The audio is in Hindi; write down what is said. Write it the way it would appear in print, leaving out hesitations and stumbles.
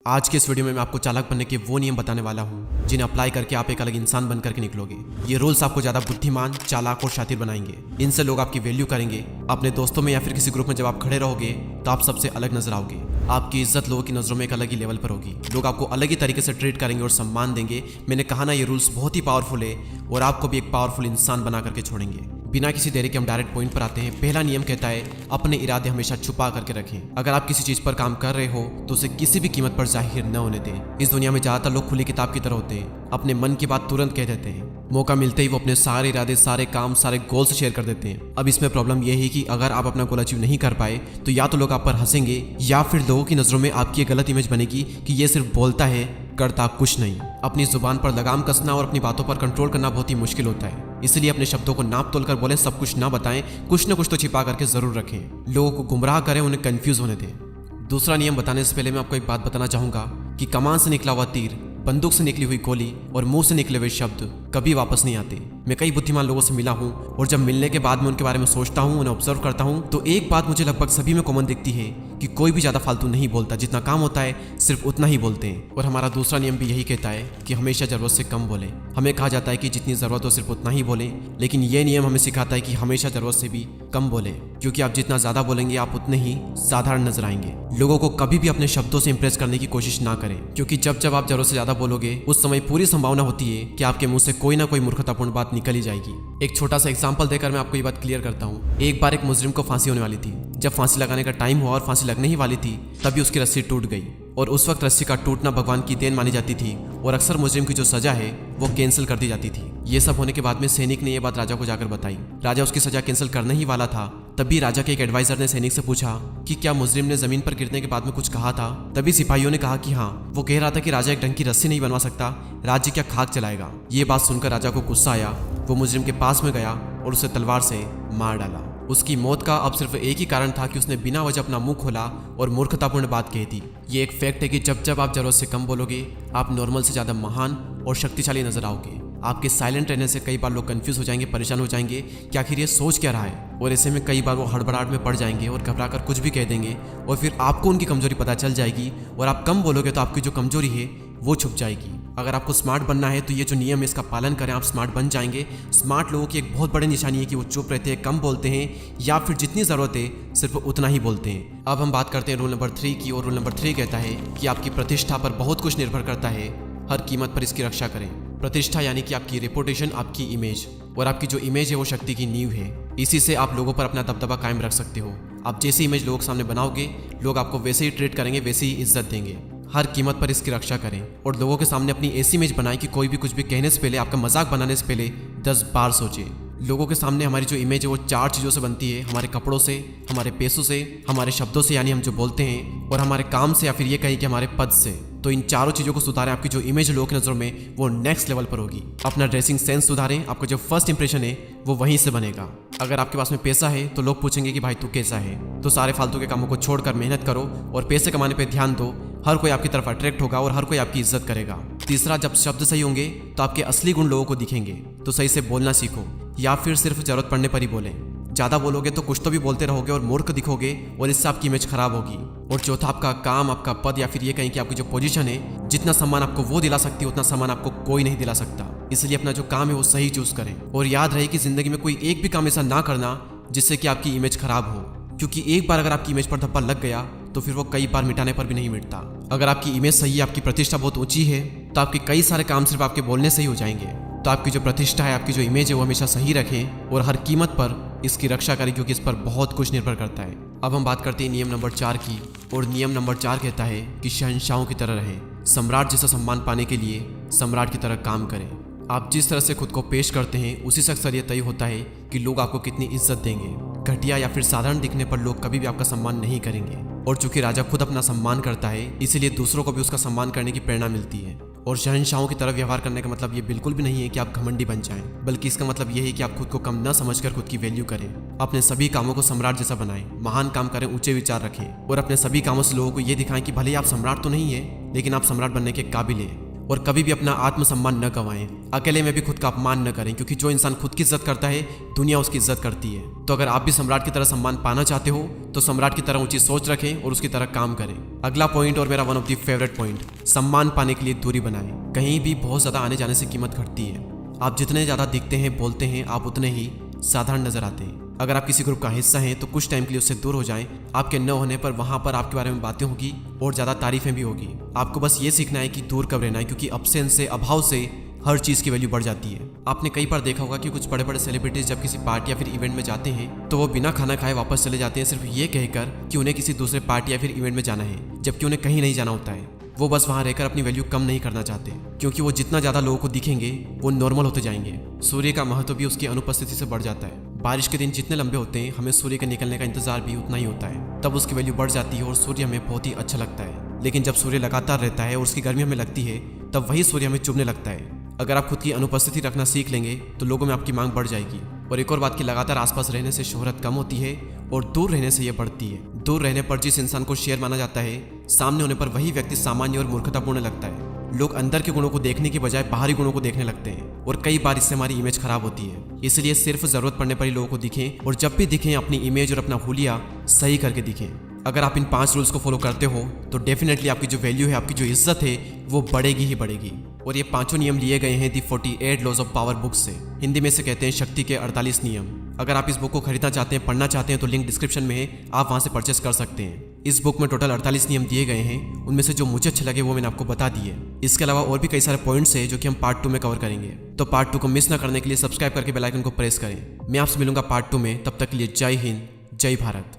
आज के इस वीडियो में मैं आपको चालाक बनने के वो नियम बताने वाला हूँ जिन्हें अप्लाई करके आप एक अलग इंसान बन करके निकलोगे। ये रूल्स आपको ज्यादा बुद्धिमान, चालाक और शातिर बनाएंगे। इनसे लोग आपकी वैल्यू करेंगे। अपने दोस्तों में या फिर किसी ग्रुप में जब आप खड़े रहोगे तो आप सबसे अलग नजर आओगे। आपकी इज्जत लोगों की नजरों में एक अलग ही लेवल पर होगी। लोग आपको अलग ही तरीके से ट्रीट करेंगे और सम्मान देंगे। मैंने कहा ना, ये रूल्स बहुत ही पावरफुल है और आपको भी एक पावरफुल इंसान बना करके छोड़ेंगे। बिना किसी देरी के हम डायरेक्ट पॉइंट पर आते हैं। पहला नियम कहता है अपने इरादे हमेशा छुपा करके रखें। अगर आप किसी चीज पर काम कर रहे हो तो उसे किसी भी कीमत पर जाहिर न होने दें। इस दुनिया में ज्यादातर लोग खुली किताब की तरह होते हैं, अपने मन की बात तुरंत कह देते हैं। मौका मिलते ही वो अपने सारे इरादे, सारे काम, सारे गोल्स शेयर कर देते हैं। अब इसमें प्रॉब्लम यह है कि अगर आप अपना गोल अचीव नहीं कर पाए तो या तो लोग आप पर हंसेंगे या फिर लोगों की नजरों में आपकी एक गलत इमेज बनेगी कि ये सिर्फ बोलता है, करता कुछ नहीं। अपनी जुबान पर लगाम कसना और अपनी बातों पर कंट्रोल करना बहुत ही मुश्किल होता है। इसलिए अपने शब्दों को नाप तोल कर बोलें, सब कुछ ना बताएं, कुछ न कुछ तो छिपा करके जरूर रखें। लोगों को गुमराह करें, उन्हें कंफ्यूज होने दें। दूसरा नियम बताने से पहले मैं आपको एक बात बताना चाहूंगा कि कमान से निकला हुआ तीर, बंदूक से निकली हुई गोली और मुंह से निकले हुए शब्द कभी वापस नहीं आते। मैं कई बुद्धिमान लोगों से मिला हूं और जब मिलने के बाद मैं उनके बारे में सोचता हूं, उन्हें ऑब्जर्व करता हूं, तो एक बात मुझे लगभग सभी में कॉमन दिखती है कि कोई भी ज्यादा फालतू नहीं बोलता। जितना काम होता है सिर्फ उतना ही बोलते हैं। और हमारा दूसरा नियम भी यही कहता है कि हमेशा जरूरत से कम बोलें। हमें कहा जाता है कि जितनी जरूरत हो सिर्फ उतना ही बोलें, लेकिन यह नियम हमें सिखाता है कि हमेशा जरूरत से भी कम बोलें, क्योंकि आप जितना ज्यादा बोलेंगे आप उतने ही साधारण नजर आएंगे। लोगों को कभी भी अपने शब्दों से इंप्रेस करने की कोशिश ना करें, क्योंकि जब जब आप जरूरत से ज्यादा बोलोगे उस समय पूरी संभावना होती है कि आपके मुंह से कोई ना कोई मूर्खतापूर्ण बात निकल ही जाएगी। एक छोटा सा एग्जांपल देकर मैं आपको ये बात क्लियर करता हूँ। एक बार एक मुजरिम को फांसी होने वाली थी। जब फांसी लगाने का टाइम हुआ और फांसी लगने ही वाली थी, तभी उसकी रस्सी टूट गई। और उस वक्त रस्सी का टूटना भगवान की देन मानी जाती थी और अक्सर मुजरिम की जो सजा है वो कैंसिल कर दी जाती थी। ये सब होने के बाद में सैनिक ने यह बात राजा को जाकर बताई। राजा उसकी सजा कैंसिल करने ही वाला था, तभी राजा के एक एडवाइजर ने सैनिक से पूछा कि क्या मुजरिम ने जमीन पर गिरने के बाद में कुछ कहा था। तभी सिपाहियों ने कहा कि हाँ, वो कह रहा था कि राजा एक ढंग की रस्सी नहीं बनवा सकता, राज्य क्या खाक चलाएगा। ये बात सुनकर राजा को गुस्सा आया। वो मुजरिम के पास में गया और उसे तलवार से मार डाला। उसकी मौत का अब सिर्फ एक ही कारण था कि उसने बिना वजह अपना मुंह खोला और मूर्खतापूर्ण बात कही थी। ये एक फैक्ट है कि जब जब आप जरूरत से कम बोलोगे आप नॉर्मल से ज्यादा महान और शक्तिशाली नजर आओगे। आपके साइलेंट रहने से कई बार लोग कंफ्यूज हो जाएंगे, परेशान हो जाएंगे कि आखिर ये सोच क्या रहा है, और ऐसे में कई बार वो हड़बड़ाहट में पड़ जाएंगे और घबरा कर कुछ भी कह देंगे और फिर आपको उनकी कमजोरी पता चल जाएगी और आप कम बोलोगे तो आपकी जो कमजोरी है वो छुप जाएगी। अगर आपको स्मार्ट बनना है तो ये जो नियम है इसका पालन करें, आप स्मार्ट बन जाएंगे। स्मार्ट लोगों की एक बहुत बड़ी निशानी है कि वो चुप रहते हैं, कम बोलते हैं या फिर जितनी जरूरत है सिर्फ उतना ही बोलते हैं। अब हम बात करते हैं रूल नंबर 3 की, और रूल नंबर 3 कहता है कि आपकी प्रतिष्ठा पर बहुत कुछ निर्भर करता है, हर कीमत पर इसकी रक्षा करें। प्रतिष्ठा यानी कि आपकी रेपुटेशन, आपकी इमेज, और आपकी जो इमेज है वो शक्ति की नींव है। इसी से आप लोगों पर अपना दबदबा कायम रख सकते हो। आप जैसी इमेज लोगों के सामने बनाओगे, लोग आपको वैसे ही ट्रीट करेंगे, वैसे ही इज्जत देंगे। हर कीमत पर इसकी रक्षा करें और लोगों के सामने अपनी ऐसी इमेज बनाएं कि कोई भी कुछ भी कहने से पहले, आपका मजाक बनाने से पहले 10 बार सोचे। लोगों के सामने हमारी जो इमेज है वो 4 चीज़ों से बनती है, हमारे कपड़ों से, हमारे पैसों से, हमारे शब्दों से यानी हम जो बोलते हैं, और हमारे काम से, या फिर ये कहीं कि हमारे पद से। तो इन चारों चीज़ों को सुधारें, आपकी जो इमेज लोगों की नज़रों में वो नेक्स्ट लेवल पर होगी। अपना ड्रेसिंग सेंस सुधारें, आपका जो फर्स्ट इंप्रेशन है वो वहीं से बनेगा। अगर आपके पास में पैसा है तो लोग पूछेंगे कि भाई तू कैसा है, तो सारे फालतू के कामों को छोड़कर मेहनत करो और पैसे कमाने पर ध्यान दो। हर कोई आपकी तरफ अट्रैक्ट होगा और हर कोई आपकी इज्जत करेगा। तीसरा, जब शब्द सही होंगे तो आपके असली गुण लोगों को दिखेंगे। तो सही से बोलना सीखो या फिर सिर्फ जरूरत पड़ने पर ही बोलें। ज्यादा बोलोगे तो कुछ तो भी बोलते रहोगे और मूर्ख दिखोगे और इससे आपकी इमेज खराब होगी। और चौथा, आपका काम, आपका पद, या फिर ये कहीं कि आपकी जो पोजीशन है, जितना सम्मान आपको वो दिला सकती है उतना सम्मान आपको कोई नहीं दिला सकता। इसलिए अपना जो काम है वो सही चूज करें। और याद रहे कि जिंदगी में कोई एक भी काम ऐसा ना करना जिससे कि आपकी इमेज खराब हो, क्योंकि एक बार अगर आपकी इमेज पर धब्बा लग गया तो फिर वो कई बार मिटाने पर भी नहीं मिटता। अगर आपकी इमेज सही है, आपकी प्रतिष्ठा बहुत ऊंची है, तो आपके कई सारे काम सिर्फ आपके बोलने से ही हो जाएंगे। तो आपकी जो प्रतिष्ठा है, आपकी जो इमेज है वो हमेशा सही रखें और हर कीमत पर इसकी रक्षा करें, क्योंकि इस पर बहुत कुछ निर्भर करता है। अब हम बात करते हैं नियम नंबर 4 की, और नियम नंबर 4 कहता है कि शहंशाहों की तरह रहें। सम्राट जैसा सम्मान पाने के लिए सम्राट की तरह काम करें। आप जिस तरह से खुद को पेश करते हैं उसी से अक्सर यह तय होता है कि लोग आपको कितनी इज्जत देंगे। घटिया या फिर साधारण दिखने पर लोग कभी भी आपका सम्मान नहीं करेंगे। और चूंकि राजा खुद अपना सम्मान करता है, इसीलिए दूसरों को भी उसका सम्मान करने की प्रेरणा मिलती है। और शहंशाहों की तरह व्यवहार करने का मतलब ये बिल्कुल भी नहीं है कि आप घमंडी बन जाएं, बल्कि इसका मतलब ये है कि आप खुद को कम न समझकर खुद की वैल्यू करें। अपने सभी कामों को सम्राट जैसा बनाएं, महान काम करें, ऊंचे विचार रखें और अपने सभी कामों से लोगों को ये दिखाएं कि भले ही आप सम्राट तो नहीं है, लेकिन आप सम्राट बनने के काबिल हैं। और कभी भी अपना आत्मसम्मान न गंवाएं। अकेले में भी खुद का अपमान न करें, क्योंकि जो इंसान खुद की इज्जत करता है दुनिया उसकी इज्जत करती है। तो अगर आप भी सम्राट की तरह सम्मान पाना चाहते हो तो सम्राट की तरह ऊंची सोच रखें और उसकी तरह काम करें। अगला पॉइंट और मेरा one of the favourite point, सम्मान पाने के लिए दूरी बनाएं। कहीं भी बहुत ज्यादा आने जाने से कीमत घटती है। आप जितने ज्यादा दिखते हैं बोलते हैं आप उतने ही साधारण नजर आते हैं। अगर आप किसी ग्रुप का हिस्सा हैं तो कुछ टाइम के लिए उससे दूर हो जाएं। आपके न होने पर वहां पर आपके बारे में बातें होगी और ज्यादा तारीफें भी होगी। आपको बस ये सीखना है कि दूर कब रहना है, क्योंकि अब्सेंस से, अभाव से हर चीज की वैल्यू बढ़ जाती है। आपने कई बार देखा होगा कि कुछ बड़े बड़े सेलिब्रिटीज जब किसी पार्टी या फिर इवेंट में जाते हैं तो वो बिना खाना खाए वापस चले जाते हैं, सिर्फ ये कहकर कि उन्हें किसी दूसरे पार्टी या फिर इवेंट में जाना है, जबकि उन्हें कहीं नहीं जाना होता है। वो बस वहां रहकर अपनी वैल्यू कम नहीं करना चाहते, क्योंकि वो जितना ज्यादा लोगों को दिखेंगे वो नॉर्मल होते जाएंगे। सूर्य का महत्व भी उसकी अनुपस्थिति से बढ़ जाता है। बारिश के दिन जितने लंबे होते हैं हमें सूर्य के निकलने का इंतजार भी उतना ही होता है, तब उसकी वैल्यू बढ़ जाती है और सूर्य हमें बहुत ही अच्छा लगता है। लेकिन जब सूर्य लगातार रहता है और उसकी गर्मी हमें लगती है तब वही सूर्य हमें चुभने लगता है। अगर आप खुद की अनुपस्थिति रखना सीख लेंगे तो लोगों में आपकी मांग बढ़ जाएगी। और एक और बात कि लगातार आसपास रहने से शोहरत कम होती है और दूर रहने से यह बढ़ती है। दूर रहने पर जिस इंसान को शेर माना जाता है, सामने होने पर वही व्यक्ति सामान्य और मूर्खतापूर्ण लगता है। लोग अंदर के गुणों को देखने की बजाय बाहरी गुणों को देखने लगते हैं और कई बार इससे हमारी इमेज खराब होती है। इसलिए सिर्फ जरूरत पड़ने पर ही लोगों को दिखें और जब भी दिखें अपनी इमेज और अपना हुलिया सही करके दिखें। अगर आप इन 5 रूल्स को फॉलो करते हो तो डेफिनेटली आपकी जो वैल्यू है, आपकी जो इज्जत है वो बढ़ेगी ही बढ़ेगी। और ये 5 नियम लिए गए हैं दी 48 लॉज ऑफ पावर बुक से। हिंदी में से कहते हैं शक्ति के 48 नियम। अगर आप इस बुक को खरीदना चाहते हैं, पढ़ना चाहते हैं तो लिंक डिस्क्रिप्शन में है, आप वहां से परचेस कर सकते हैं। इस बुक में टोटल 48 नियम दिए गए हैं, उनमें से जो मुझे अच्छे लगे वो मैंने आपको बता दिए। इसके अलावा और भी कई सारे पॉइंट्स हैं जो कि हम पार्ट 2 में कवर करेंगे। तो पार्ट 2 को मिस ना करने के लिए सब्सक्राइब करके बेल आइकन को प्रेस करें। मैं आपसे मिलूंगा पार्ट 2 में, तब तक के लिए जय हिंद, जय भारत।